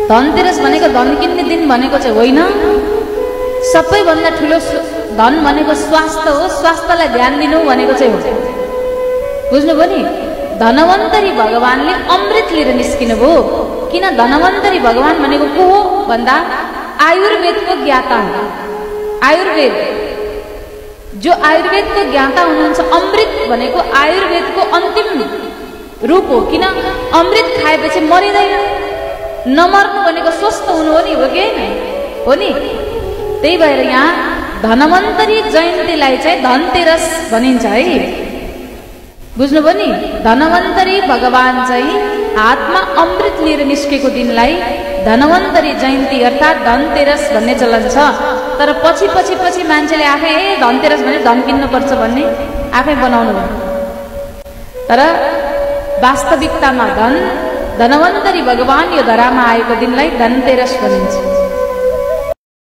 धनतेरस भनेको धन किन्ने दिन भनेको चाहिँ होइन। सबैभन्दा ठुलो धन भनेको स्वास्थ्य हो, स्वास्थ्यलाई ध्यान दिनु भनेको चाहिँ हो। बुझ्नुभयो नि? धनवन्तरी भगवानले अमृत लिएर निस्किनु भयो। किन? धनवन्तरी भगवान भनेको को हो भन्दा आयुर्वेदको ज्ञाता हो। आयुर्वेद, जो आयुर्वेदको ज्ञाता हुनुहुन्छ, अमृत भनेको आयुर्वेदको अन्तिम रूप हो। किन? अमृत खाएपछि मरिँदैन। नमर्नु भनेको स्वस्थ हुनु हो नि, हो कि हो नि? त्यही भएर यहाँ धनवन्तरी जयन्तीलाई चाहिँ धनतेरस भनिन्छ है। बुझ्नुभयो नि? धनवन्तरी भगवान चाहिँ हातमा अमृत लिएर निस्केको दिनलाई धनवन्तरी जयन्ती अर्थात् धनतेरस भन्ने चलन छ। तर पछि मान्छेले आफै धनतेरस भने धन किन्नुपर्छ भन्ने आफै बनाउनु भयो। तर वास्तविकतामा धनवन्तरी भगवान यो धरामा आएको दिनलाई धनतेरस भनिन्छ।